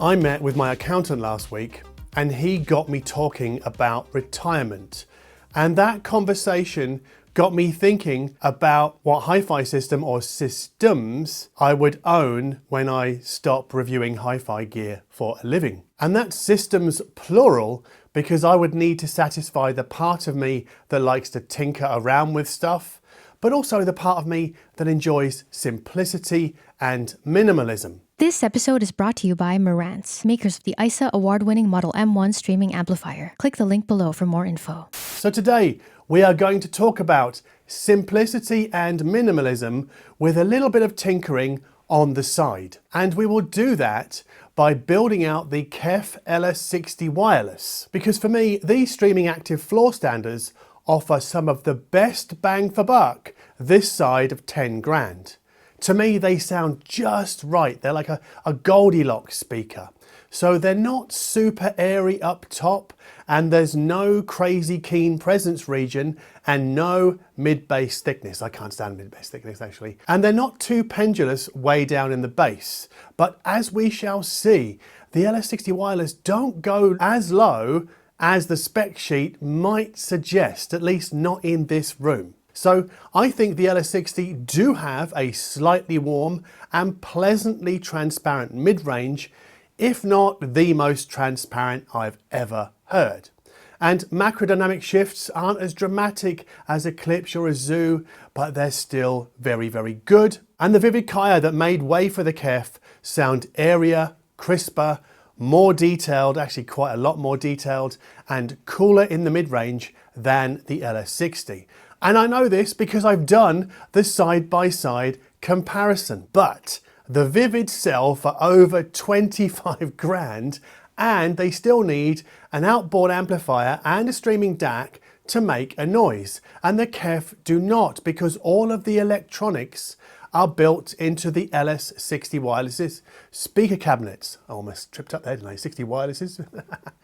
I met with my accountant last week and he got me talking about retirement. And that conversation got me thinking about what hi-fi system or systems I would own when I stop reviewing hi-fi gear for a living. And that's systems plural because I would need to satisfy the part of me that likes to tinker around with stuff, but also the part of me that enjoys simplicity and minimalism. This episode is brought to you by Marantz, makers of the ISA award-winning Model M1 streaming amplifier. Click the link below for more info. So today we are going to talk about simplicity and minimalism with a little bit of tinkering on the side. And we will do that by building out the KEF LS60 Wireless. Because for me, these streaming active floor standers offer some of the best bang for buck this side of 10 grand. To me, they sound just right. They're like a Goldilocks speaker. So they're not super airy up top, and there's no crazy keen presence region and no mid-bass thickness. I can't stand mid-bass thickness actually. And they're not too pendulous way down in the bass. But as we shall see, the LS60 Wireless don't go as low as the spec sheet might suggest, at least not in this room. So I think the LS60 do have a slightly warm and pleasantly transparent mid-range, if not the most transparent I've ever heard. And macrodynamic shifts aren't as dramatic as a Klipsch or a Zoo, but they're still very, very good. And the Vivid Kaya that made way for the KEF sound airier, crisper, more detailed, actually quite a lot more detailed, and cooler in the mid-range than the LS60. And I know this because I've done the side-by-side comparison. But the Vivid sell for over 25 grand and they still need an outboard amplifier and a streaming DAC to make a noise. And the KEF do not, because all of the electronics are built into the LS60 Wireless's speaker cabinets. I almost tripped up there, didn't I? 60 Wirelesses.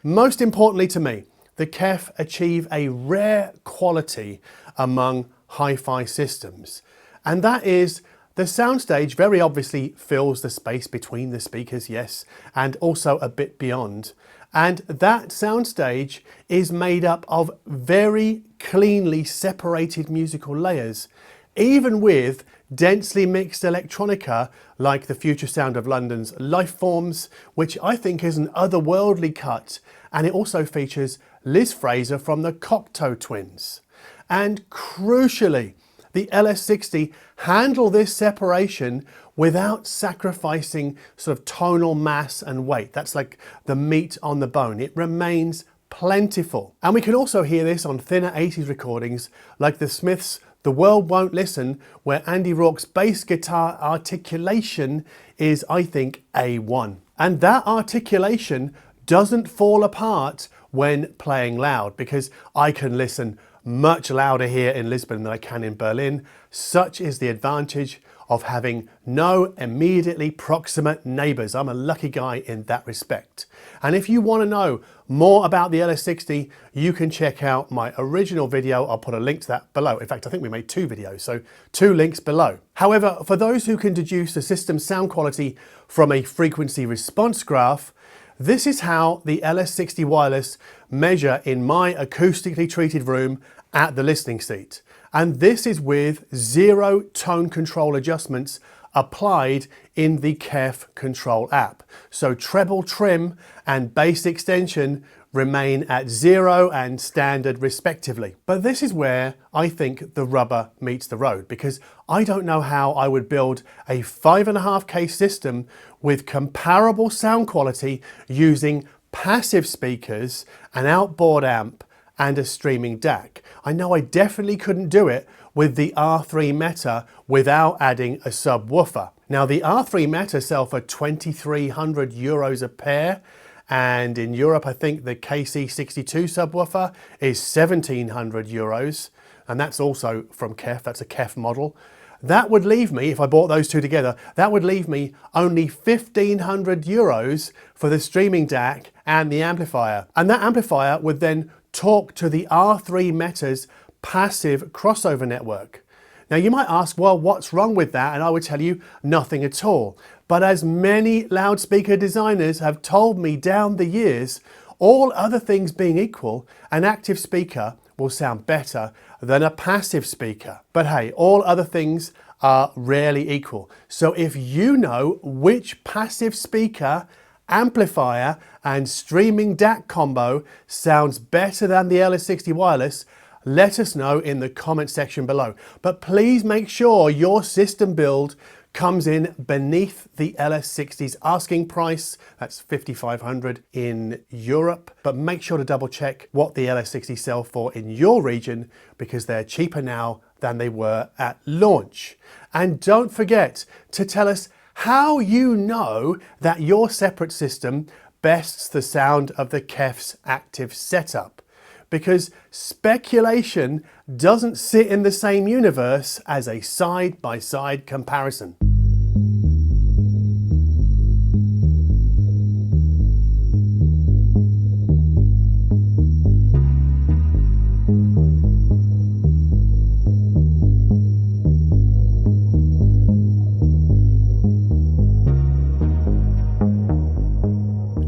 Most importantly to me, the KEF achieve a rare quality among hi-fi systems. And that is the soundstage very obviously fills the space between the speakers, yes, and also a bit beyond. And that soundstage is made up of very cleanly separated musical layers, even with densely mixed electronica like the future sound of London's Lifeforms, which I think is an otherworldly cut, and it also features Liz Fraser from the Cocteau Twins. And crucially, the LS60 handle this separation without sacrificing sort of tonal mass and weight. That's like the meat on the bone. It remains plentiful. And we can also hear this on thinner 80s recordings like the Smiths' The World Won't Listen, where Andy Rourke's bass guitar articulation is, I think, A1. And that articulation doesn't fall apart when playing loud, because I can listen much louder here in Lisbon than I can in Berlin. Such is the advantage of having no immediately proximate neighbours. I'm a lucky guy in that respect. And if you want to know more about the LS60, you can check out my original video. I'll put a link to that below. In fact, I think we made 2 videos, so 2 links below. However, for those who can deduce the system's sound quality from a frequency response graph, this is how the LS60 Wireless measure in my acoustically treated room at the listening seat. And this is with 0 tone control adjustments applied in the KEF control app. So treble trim and bass extension remain at 0 and standard respectively. But this is where I think the rubber meets the road, because I don't know how I would build a 5.5K system with comparable sound quality using passive speakers, an outboard amp, and a streaming DAC. I know I definitely couldn't do it with the R3 Meta without adding a subwoofer. Now the R3 Meta sell for €2,300 a pair, And in Europe, I think the KC62 subwoofer is 1,700 euros. And that's also from KEF, that's a KEF model. That would leave me, if I bought those two together, that would leave me only 1,500 euros for the streaming DAC and the amplifier. And that amplifier would then talk to the R3 Meta's passive crossover network. Now you might ask, well, what's wrong with that? And I would tell you, nothing at all. But as many loudspeaker designers have told me down the years, all other things being equal, an active speaker will sound better than a passive speaker. But hey, all other things are rarely equal. So if you know which passive speaker, amplifier and streaming DAC combo sounds better than the LS60 Wireless, let us know in the comment section below. But please make sure your system build comes in beneath the LS60's asking price. That's 5,500 in Europe. But make sure to double check what the LS60 sell for in your region, because they're cheaper now than they were at launch. And don't forget to tell us how you know that your separate system bests the sound of the KEF's active setup. Because speculation doesn't sit in the same universe as a side-by-side comparison.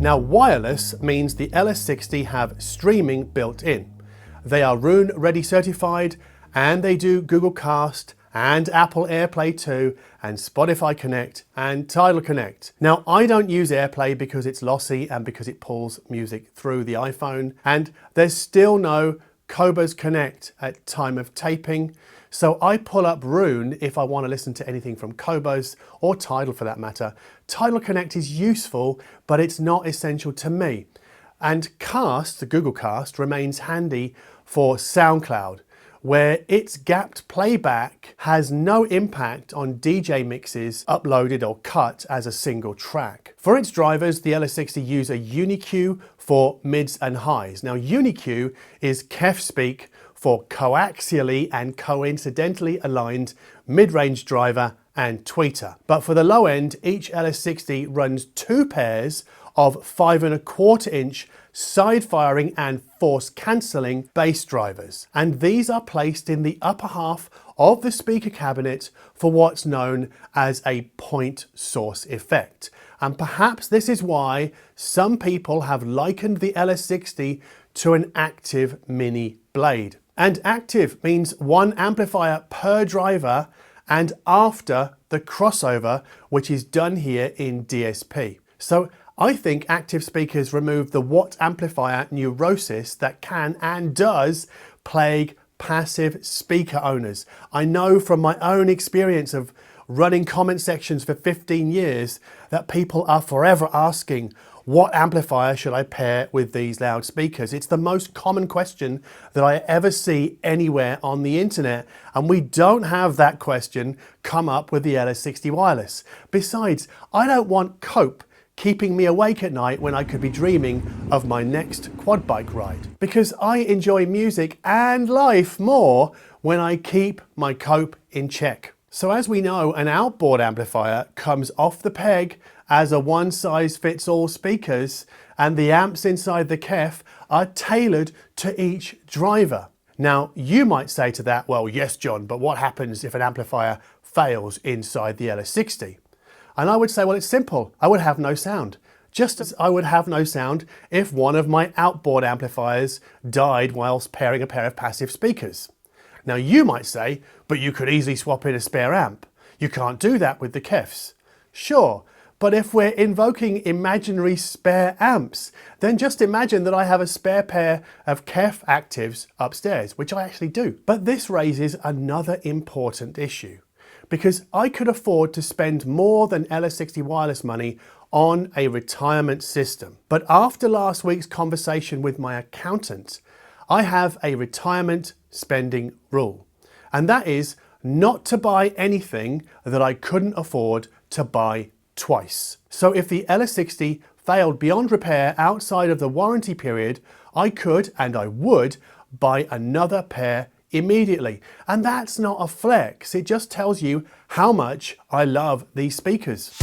Now, wireless means the LS60 have streaming built in. They are Roon Ready certified, and they do Google Cast and Apple AirPlay 2 and Spotify Connect and Tidal Connect. Now, I don't use AirPlay because it's lossy and because it pulls music through the iPhone, and there's still no Qobuz Connect at time of taping. So I pull up Roon if I want to listen to anything from Qobuz or Tidal for that matter. Tidal Connect is useful, but it's not essential to me. And Cast, the Google Cast, remains handy for SoundCloud, where its gapped playback has no impact on DJ mixes uploaded or cut as a single track. For its drivers, the LS60 use a UniQ for mids and highs. Now, UniQ is KEF speak for coaxially and coincidentally aligned mid-range driver and tweeter. But for the low end, each LS60 runs two pairs of 5¼ side firing and force cancelling bass drivers. And these are placed in the upper half of the speaker cabinet for what's known as a point source effect. And perhaps this is why some people have likened the LS60 to an active mini blade. And active means one amplifier per driver and after the crossover, which is done here in DSP. So I think active speakers remove the watt amplifier neurosis that can and does plague passive speaker owners. I know from my own experience of running comment sections for 15 years that people are forever asking, what amplifier should I pair with these loudspeakers? It's the most common question that I ever see anywhere on the internet, and we don't have that question come up with the LS60 Wireless. Besides, I don't want cope keeping me awake at night when I could be dreaming of my next quad bike ride. Because I enjoy music and life more when I keep my cope in check. So as we know, an outboard amplifier comes off the peg as a one-size-fits-all speakers, and the amps inside the KEF are tailored to each driver. Now, you might say to that, well, yes, John, but what happens if an amplifier fails inside the LS60? And I would say, well, it's simple. I would have no sound. Just as I would have no sound if one of my outboard amplifiers died whilst pairing a pair of passive speakers. Now, you might say, but you could easily swap in a spare amp. You can't do that with the KEFs. Sure, but if we're invoking imaginary spare amps, then just imagine that I have a spare pair of KEF actives upstairs, which I actually do. But this raises another important issue, because I could afford to spend more than LS60 Wireless money on a retirement system. But after last week's conversation with my accountant, I have a retirement spending rule, and that is not to buy anything that I couldn't afford to buy twice. So if the LS60 failed beyond repair outside of the warranty period, I could, and I would, buy another pair immediately. And that's not a flex, it just tells you how much I love these speakers.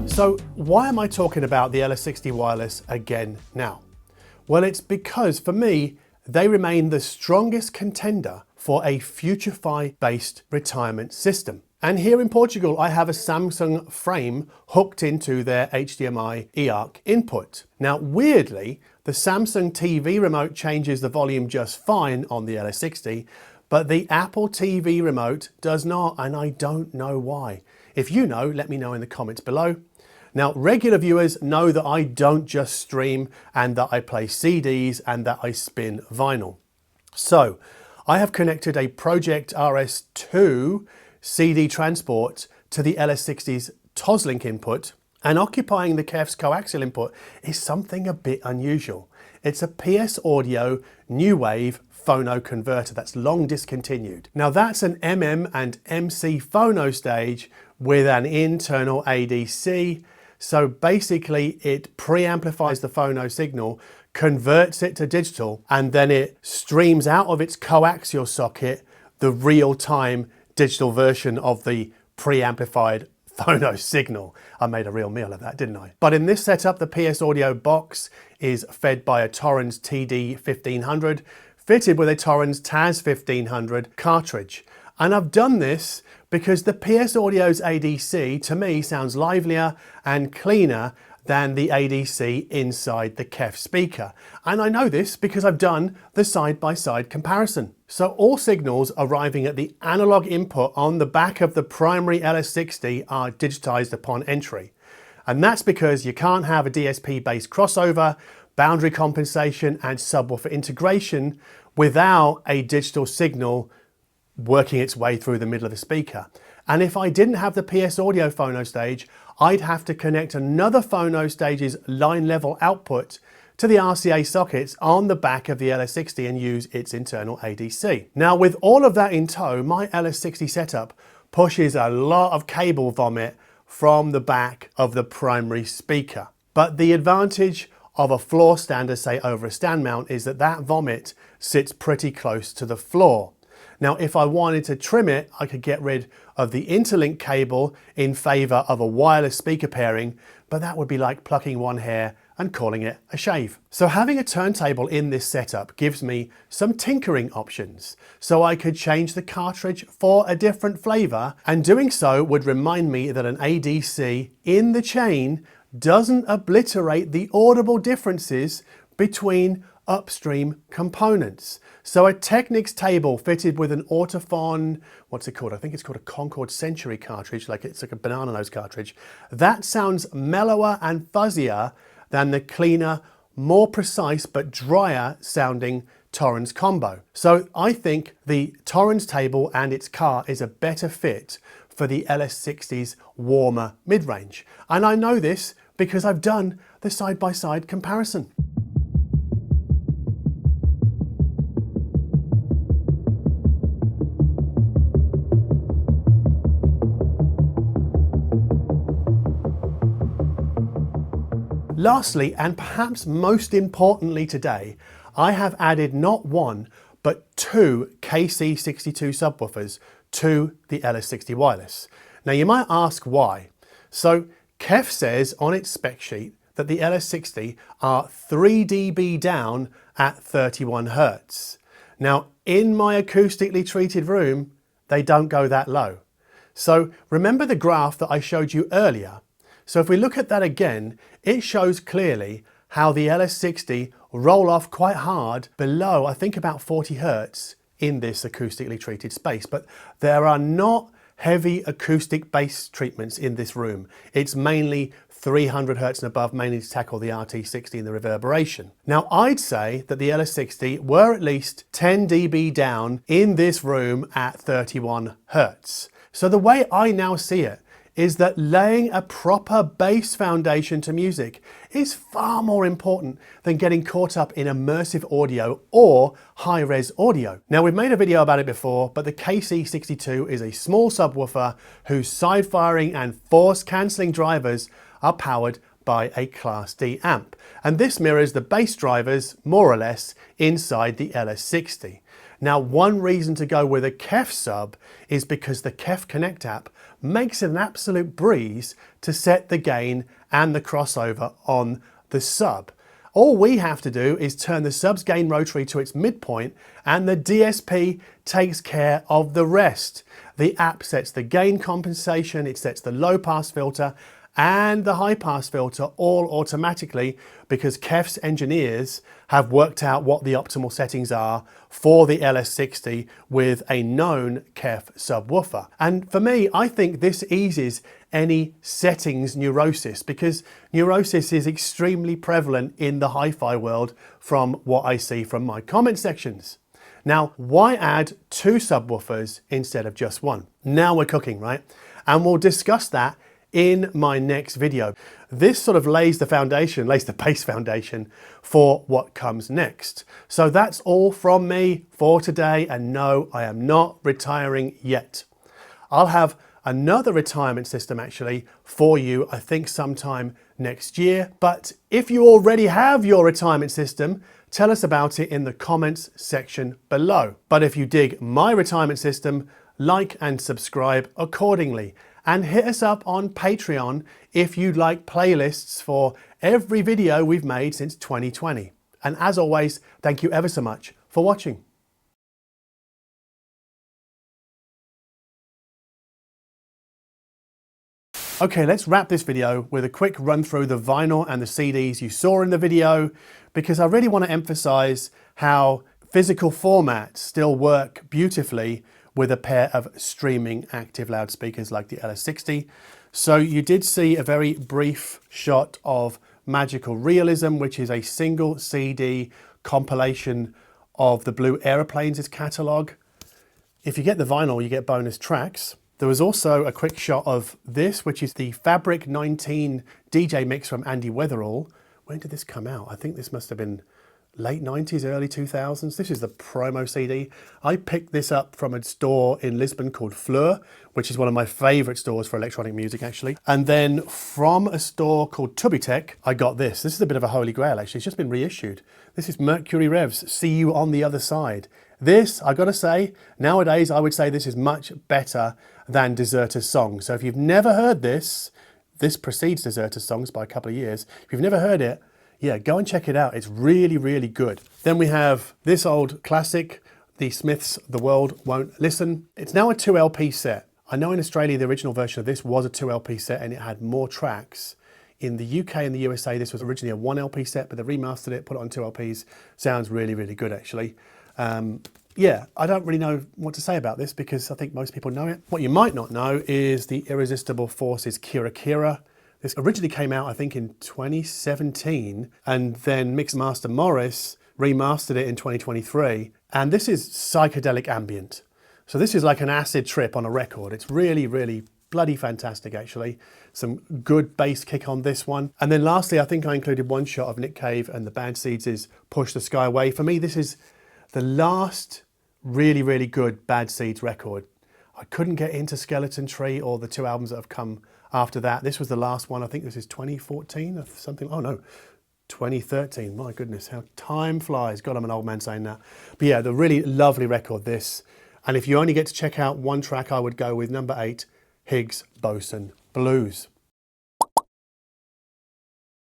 So why am I talking about the LS60 Wireless again now? Well, it's because for me, they remain the strongest contender for a Future-Fi based retirement system. And here in Portugal, I have a Samsung frame hooked into their HDMI eARC input. Now, weirdly, the Samsung TV remote changes the volume just fine on the LS60, but the Apple TV remote does not, and I don't know why. If you know, let me know in the comments below. Now, regular viewers know that I don't just stream and that I play CDs and that I spin vinyl. So, I have connected a Pro-Ject RS2 CD transport to the LS60's Toslink input, and occupying the KEF's coaxial input is something a bit unusual. It's a PS Audio NuWave Phono converter that's long discontinued. Now that's an MM and MC Phono stage with an internal ADC. So basically it preamplifies the phono signal, converts it to digital, and then it streams out of its coaxial socket the real-time digital version of the preamplified phono signal. I made a real meal of that, didn't I? But in this setup, the PS Audio box is fed by a Thorens TD1500, fitted with a Thorens TAS1500 cartridge. And I've done this because the PS Audio's ADC to me sounds livelier and cleaner than the ADC inside the KEF speaker. And I know this because I've done the side-by-side comparison. So all signals arriving at the analog input on the back of the primary LS60 are digitized upon entry. And that's because you can't have a DSP-based crossover, boundary compensation and subwoofer integration without a digital signal working its way through the middle of the speaker. And if I didn't have the PS Audio phono stage, I'd have to connect another phono stage's line level output to the RCA sockets on the back of the LS60 and use its internal ADC. Now with all of that in tow, my LS60 setup pushes a lot of cable vomit from the back of the primary speaker. But the advantage of a floor stander, say over a stand mount, is that that vomit sits pretty close to the floor. Now, if I wanted to trim it, I could get rid of the interlink cable in favor of a wireless speaker pairing, but that would be like plucking one hair and calling it a shave. So having a turntable in this setup gives me some tinkering options. So I could change the cartridge for a different flavor, and doing so would remind me that an ADC in the chain doesn't obliterate the audible differences between upstream components. So a Technics table fitted with an Autophon, what's it called? I think it's called a Concord Century cartridge, it's like a banana nose cartridge. That sounds mellower and fuzzier than the cleaner, more precise but drier sounding Thorens combo. So I think the Thorens table and its car is a better fit for the LS60's warmer mid-range. And I know this because I've done the side-by-side comparison. Lastly, and perhaps most importantly today, I have added not one, but two KC62 subwoofers to the LS60 Wireless. Now you might ask why. So KEF says on its spec sheet that the LS60 are 3 dB down at 31 Hz. Now in my acoustically treated room, they don't go that low. So remember the graph that I showed you earlier? So if we look at that again, it shows clearly how the LS60 roll off quite hard below, I think about 40 Hz in this acoustically treated space. But there are not heavy acoustic bass treatments in this room. It's mainly 300 Hz and above, mainly to tackle the RT60 and the reverberation. Now I'd say that the LS60 were at least 10 dB down in this room at 31 Hz. So the way I now see it is that laying a proper bass foundation to music is far more important than getting caught up in immersive audio or high-res audio. Now, we've made a video about it before, but the KC62 is a small subwoofer whose side-firing and force-cancelling drivers are powered by a Class D amp. And this mirrors the bass drivers, more or less, inside the LS60. Now, one reason to go with a KEF sub is because the KEF Connect app makes it an absolute breeze to set the gain and the crossover on the sub. All we have to do is turn the sub's gain rotary to its midpoint and the DSP takes care of the rest. The app sets the gain compensation, it sets the low pass filter and the high pass filter all automatically because KEF's engineers have worked out what the optimal settings are for the LS60 with a known KEF subwoofer. And for me, I think this eases any settings neurosis because neurosis is extremely prevalent in the hi-fi world from what I see from my comment sections. Now, why add two subwoofers instead of just one? Now we're cooking, right? And we'll discuss that in my next video. This sort of lays the foundation, lays the base foundation for what comes next. So that's all from me for today, and no, I am not retiring yet. I'll have another retirement system actually for you, I think sometime next year. But if you already have your retirement system, tell us about it in the comments section below. But if you dig my retirement system, like and subscribe accordingly. And hit us up on Patreon if you'd like playlists for every video we've made since 2020. And as always, thank you ever so much for watching. Okay, let's wrap this video with a quick run through the vinyl and the CDs you saw in the video, because I really want to emphasize how physical formats still work beautifully with a pair of streaming active loudspeakers like the LS60. So you did see a very brief shot of Magical Realism, which is a single CD compilation of the Blue Aeroplanes' catalogue. If you get the vinyl, you get bonus tracks. There was also a quick shot of this, which is the Fabric 19 DJ mix from Andy Weatherall. When did this come out? I think this must have been late 90s, early 2000s. This is the promo CD. I picked this up from a store in Lisbon called Fleur, which is one of my favorite stores for electronic music actually. And then from a store called Tubitech, I got this. This is a bit of a holy grail actually. It's just been reissued. This is Mercury Rev's See You on the Other Side. This, I gotta say, nowadays I would say this is much better than Deserter's Song. So if you've never heard this, this precedes Deserter's Songs by a couple of years. If you've never heard it, yeah, go and check it out. It's really, really good. Then we have this old classic, the Smiths' The World Won't Listen. It's now a 2 LP set. I know in Australia the original version of this was a 2 LP set and it had more tracks. In the UK and the USA this was originally a 1 LP set, but they remastered it, put it on 2 LPs. Sounds really, really good actually. Yeah, I don't really know what to say about this because I think most people know it. What you might not know is the Irresistible Forces Kira Kira. This originally came out, I think, in 2017, and then Mixmaster Morris remastered it in 2023. And this is psychedelic ambient. So this is like an acid trip on a record. It's really, really bloody fantastic, actually. Some good bass kick on this one. And then lastly, I think I included one shot of Nick Cave and the Bad Seeds' Push the Sky Away. For me, this is the last really, really good Bad Seeds record. I couldn't get into Skeleton Tree or the two albums that have come after that. This was the last one. I think this is 2014 or something. Oh no, 2013. My goodness, how time flies. God, I'm an old man saying that. But yeah, the really lovely record, this. And if you only get to check out one track, I would go with number 8, Higgs Boson Blues.